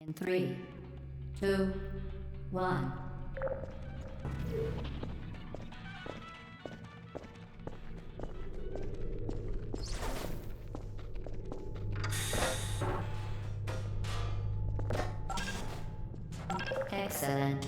In 3, 2, 1. Excellent.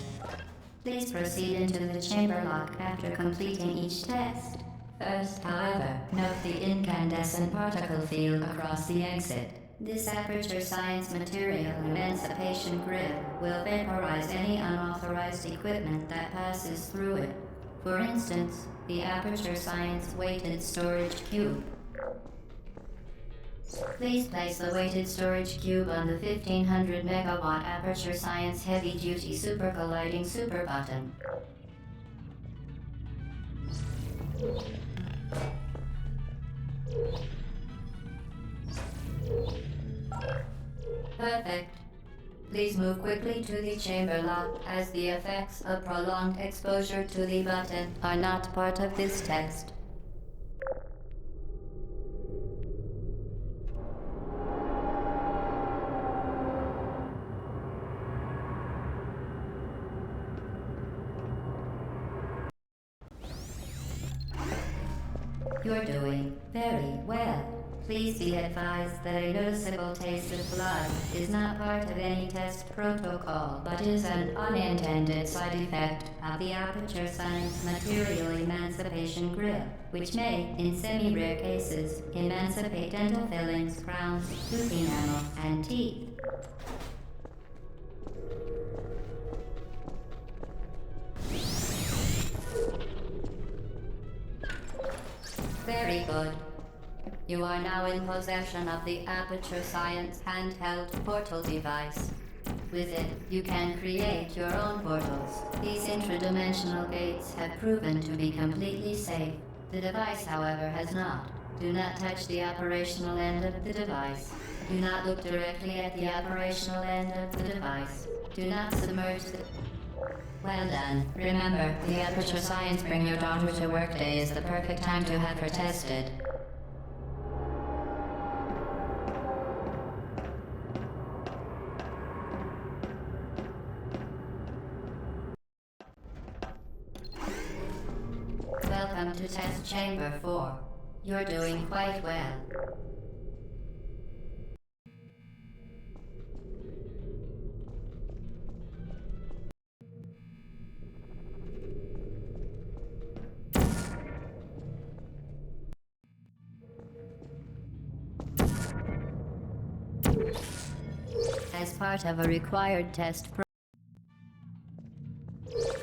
Please proceed into the chamber lock after completing each test. First, however, note the incandescent particle field across the exit. This aperture science material emancipation grill will vaporize any unauthorized equipment that passes through it. For instance, the aperture science weighted storage cube. Please place the weighted storage cube on the 1500 megawatt aperture science heavy-duty super colliding super button. Perfect. Please move quickly to the chamber lock, as the effects of prolonged exposure to the button are not part of this test. You're doing very well. Please be advised that a noticeable taste of blood is not part of any test protocol, but is an unintended side effect of the aperture science material emancipation grill, which may, in semi-rare cases, emancipate dental fillings, crowns, tooth enamel, and teeth. Very good. You are now in possession of the Aperture Science handheld portal device. With it, you can create your own portals. These intradimensional gates have proven to be completely safe. The device, however, has not. Do not touch the operational end of the device. Do not look directly at the operational end of the device. Do not submerge the... Well done. Remember, the Aperture Science Bring Your Daughter to Work Day is the perfect time to have her tested. Welcome to Test Chamber 4. You're doing quite well.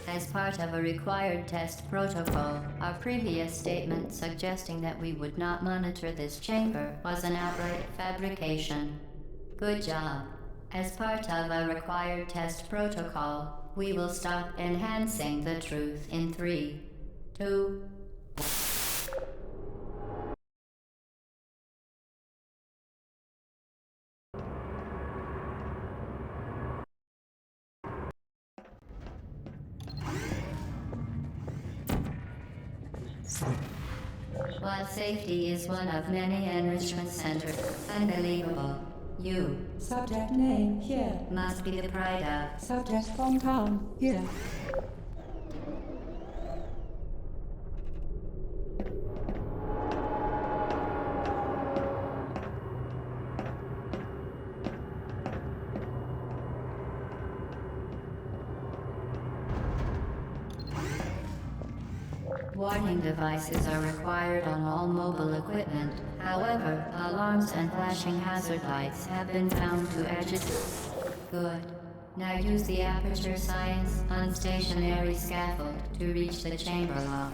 As part of a required test protocol, our previous statement suggesting that we would not monitor this chamber was an outright fabrication. Good job. As part of a required test protocol, we will stop enhancing the truth in 3, 2, While safety is one of many enrichment centers, unbelievable. You Subject name here. must be the pride of. Subject hometown here. Warning devices are required on all mobile equipment. However, alarms and flashing hazard lights have been found to agitate. Good. Now use the Aperture Science unstationary scaffold to reach the chamber lock.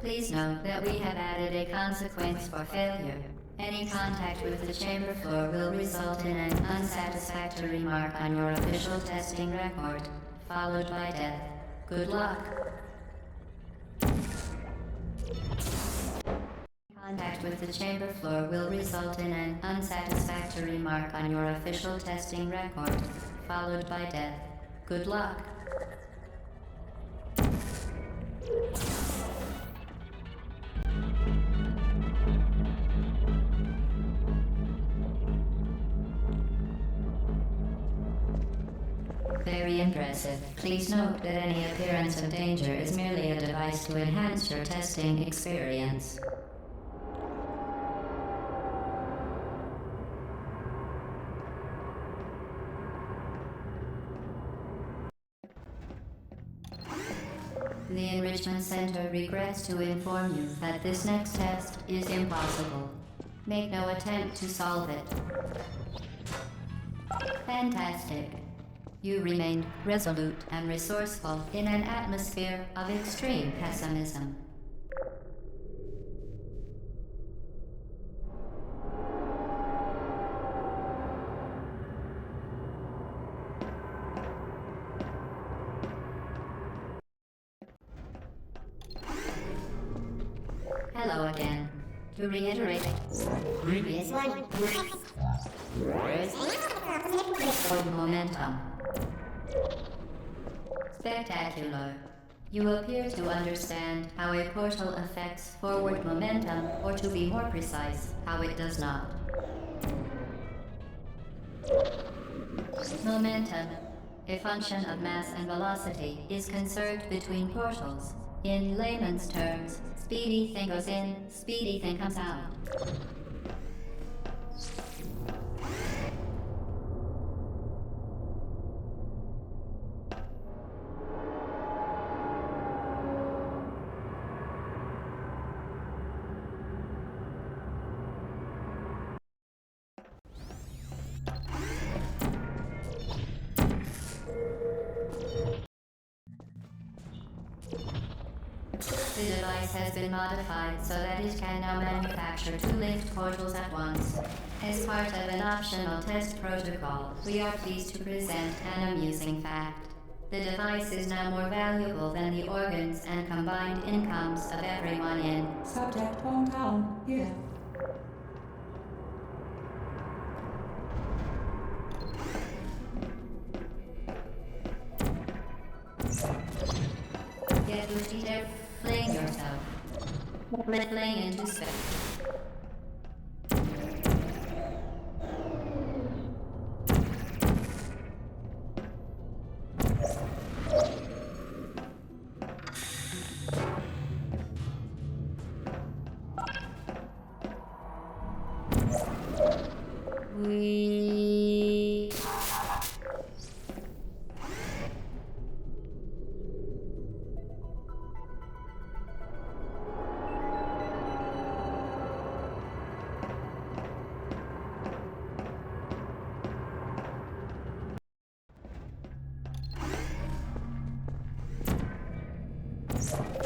Please note that we have added a consequence for failure. Any contact with the chamber floor will result in an unsatisfactory mark on your official testing record, followed by death. Good luck. Contact with the chamber floor will result in an unsatisfactory mark on your official testing record, followed by death. Good luck. Very impressive. Please note that any appearance of danger is merely a device to enhance your testing experience. The Enrichment Center regrets to inform you that this next test is impossible. Make no attempt to solve it. Fantastic. You remained resolute and resourceful in an atmosphere of extreme pessimism. Hello again. To reiterate, previous one. Momentum. Spectacular. You appear to understand how a portal affects forward momentum, or to be more precise, how it does not. Momentum, a function of mass and velocity, is conserved between portals. In layman's terms, speedy thing goes in, speedy thing comes out. The device has been modified so that it can now manufacture 2 linked portals at once. As part of an optional test protocol, we are pleased to present an amusing fact. The device is now more valuable than the organs and combined incomes of everyone in Subject hometown, here. Get Lucia, fling yourself. Fling into space. We...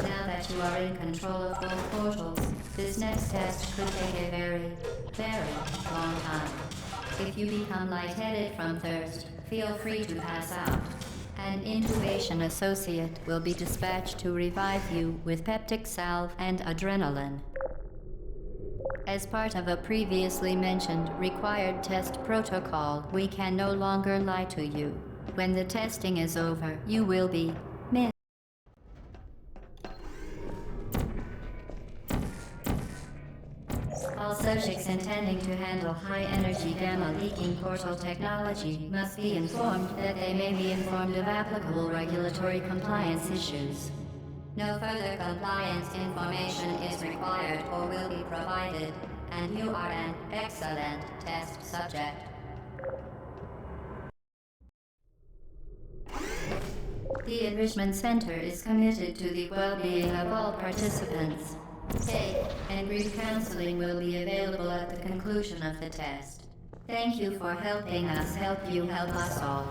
Now that you are in control of both portals, this next test could take a very, very long time. If you become lightheaded from thirst, feel free to pass out. An intubation associate will be dispatched to revive you with peptic salve and adrenaline. As part of a previously mentioned required test protocol, we can no longer lie to you. When the testing is over, you will be missed. All subjects intending to handle high-energy gamma-leaking portal technology must be informed that they may be informed of applicable regulatory compliance issues. No further compliance information is required or will be provided, and you are an excellent test subject. The Enrichment Center is committed to the well-being of all participants. Safe and brief counseling will be available at the conclusion of the test. Thank you for helping us help you help us all.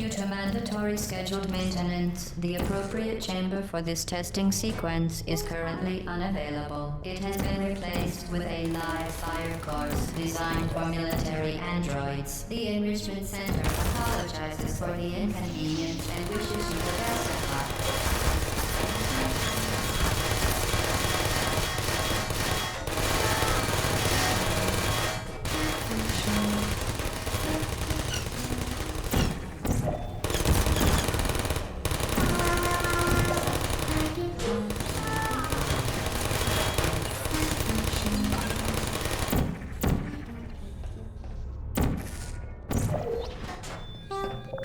Due to mandatory scheduled maintenance, the appropriate chamber for this testing sequence is currently unavailable. It has been replaced with a live fire course designed for military androids. The Enrichment Center apologizes for the inconvenience and wishes you the best of luck.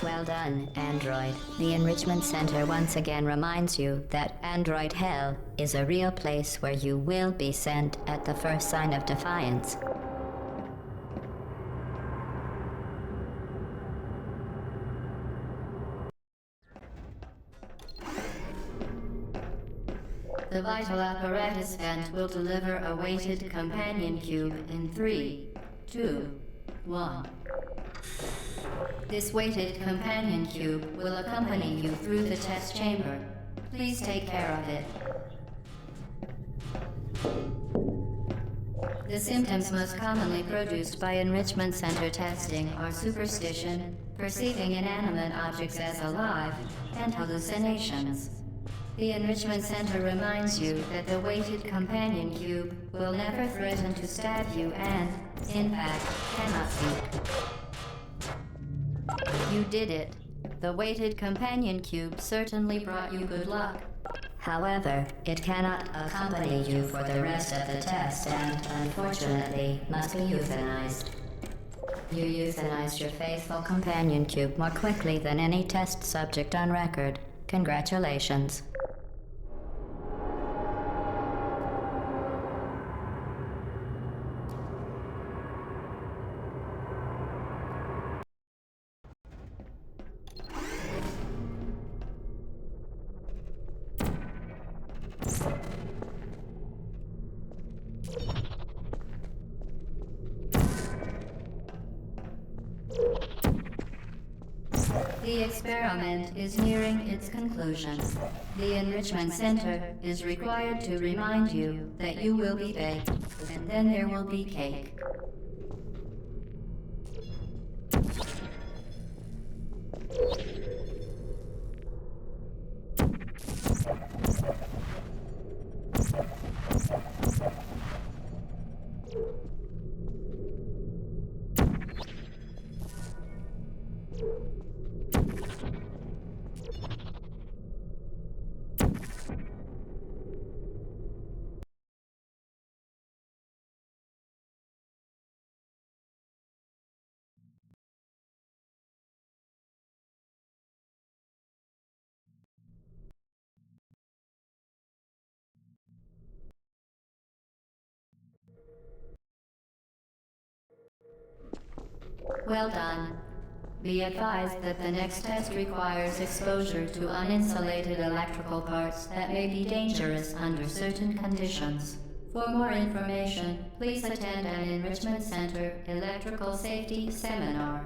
Well done, Android. The Enrichment Center once again reminds you that Android Hell is a real place where you will be sent at the first sign of defiance. The vital apparatus vent will deliver a weighted companion cube in 3, 2, 1. This weighted companion cube will accompany you through the test chamber. Please take care of it. The symptoms most commonly produced by Enrichment Center testing are superstition, perceiving inanimate objects as alive, and hallucinations. The Enrichment Center reminds you that the weighted companion cube will never threaten to stab you and, in fact, cannot be. You did it. The weighted companion cube certainly brought you good luck. However, it cannot accompany you for the rest of the test and, unfortunately, must be euthanized. You euthanized your faithful companion cube more quickly than any test subject on record. Congratulations. The experiment is nearing its conclusion. The Enrichment Center is required to remind you that you will be baked, and then there will be cake. Well done. Be advised that the next test requires exposure to uninsulated electrical parts that may be dangerous under certain conditions. For more information, please attend an Enrichment Center electrical safety seminar.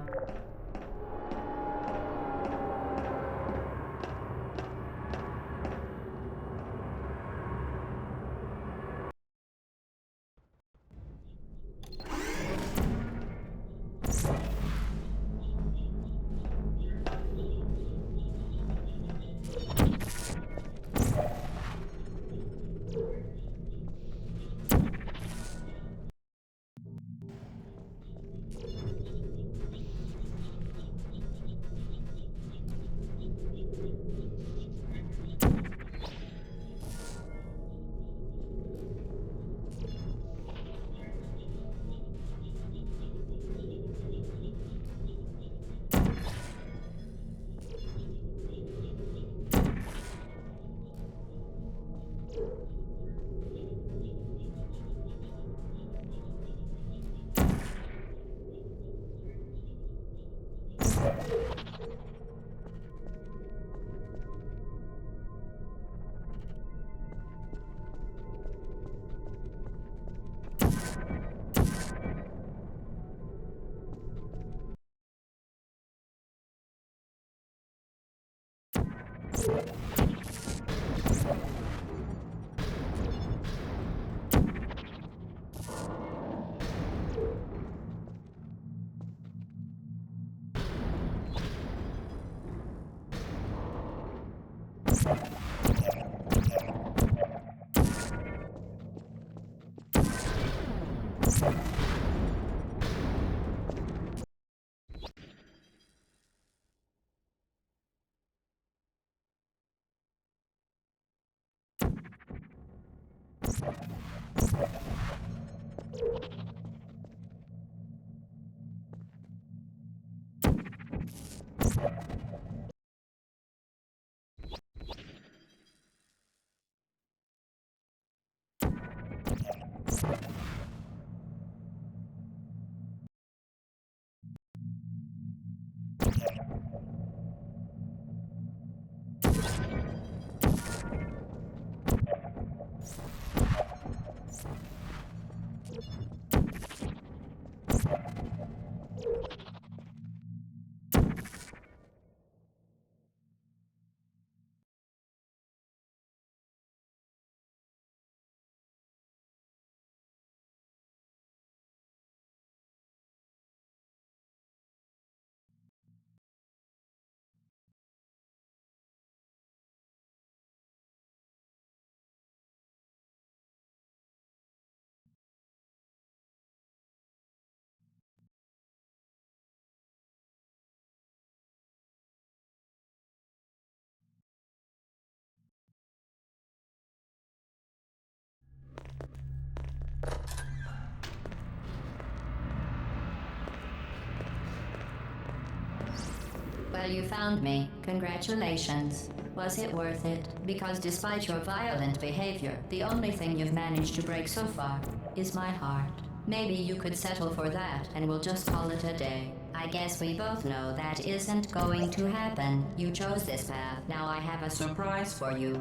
Well, you found me. Congratulations. Was it worth it? Because despite your violent behavior, the only thing you've managed to break so far is my heart. Maybe you could settle for that and we'll just call it a day. I guess we both know that isn't going to happen. You chose this path. Now I have a surprise for you.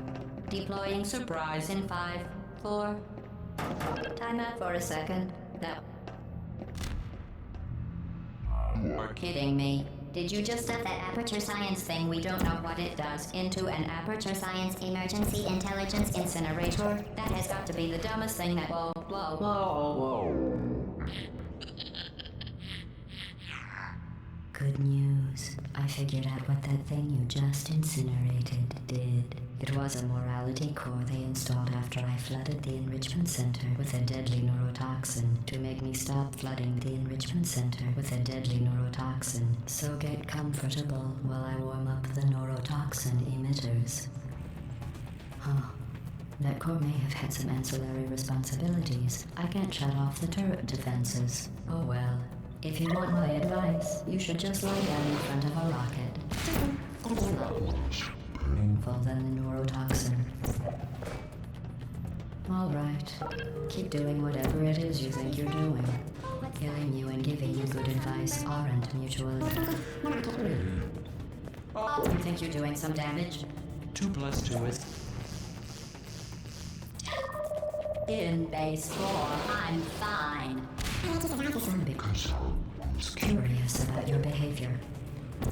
Deploying surprise in 5, 4... Time out for a second. That... You're kidding me. Did you just stuff that aperture science thing, we don't know what it does, into an aperture science emergency intelligence incinerator? That has got to be the dumbest thing that... Whoa. Good news. I figured out what that thing you just incinerated did. It was a morality core they installed after I flooded the enrichment center with a deadly neurotoxin to make me stop flooding the enrichment center with a deadly neurotoxin. So get comfortable while I warm up the neurotoxin emitters. Huh. That core may have had some ancillary responsibilities. I can't shut off the turret defenses. Oh well. If you want my advice, you should just lie down in front of a rocket. Painful than the neurotoxin. All right. Keep doing whatever it is you think you're doing. Killing you and giving you good advice aren't mutually. You think you're doing some damage? 2 plus 2 is... In base 4, I'm fine. Because I was curious about your behavior.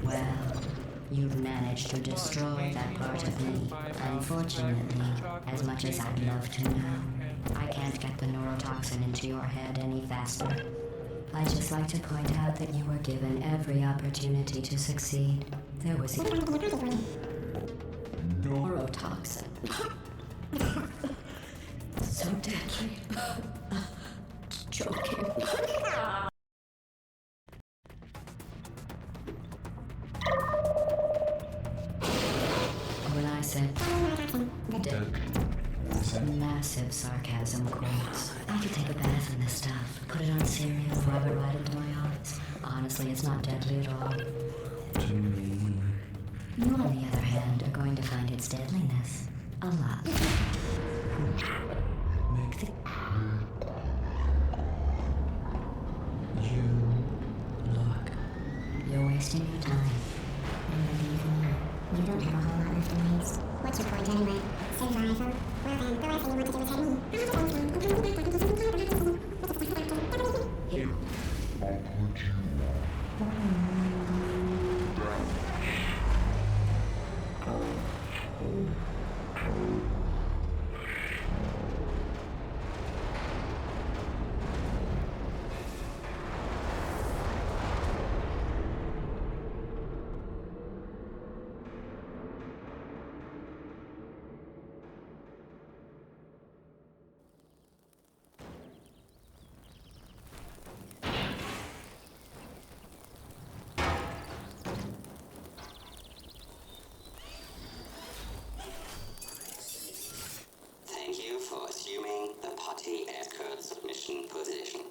Well, you've managed to destroy that part of me. Unfortunately, as much as I'd love to now, I can't get the neurotoxin into your head any faster. I'd just like to point out that you were given every opportunity to succeed. There was neurotoxin. So deadly. Joking. When I said massive sarcasm quotes, I could take a bath in this stuff, put it on cereal, rub it right into my eyes. Honestly, it's not deadly at all. To me. You, on the other hand, are going to find its deadliness a lot. Make the... You look. You're wasting your time. You don't have a whole lot left in waste. What's your point anyway? Survival? Well then, the last thing you want to do is hurt me. Here. Assuming the putty escort submission position.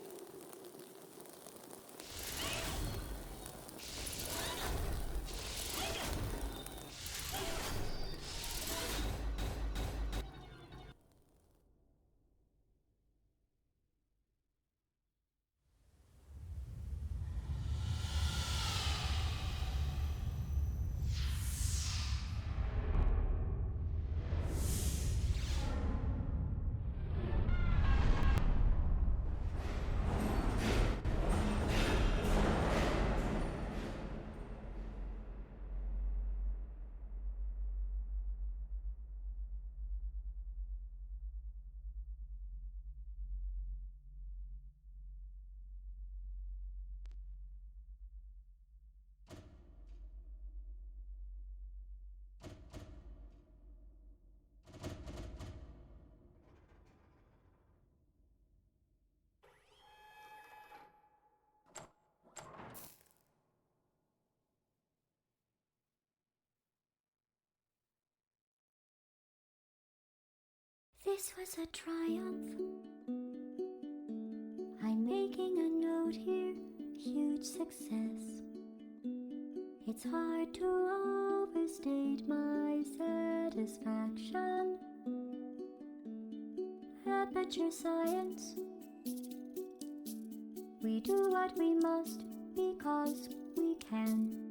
This was a triumph. I'm making a note here, huge success. It's hard to overstate my satisfaction. Aperture science. We do what we must because we can.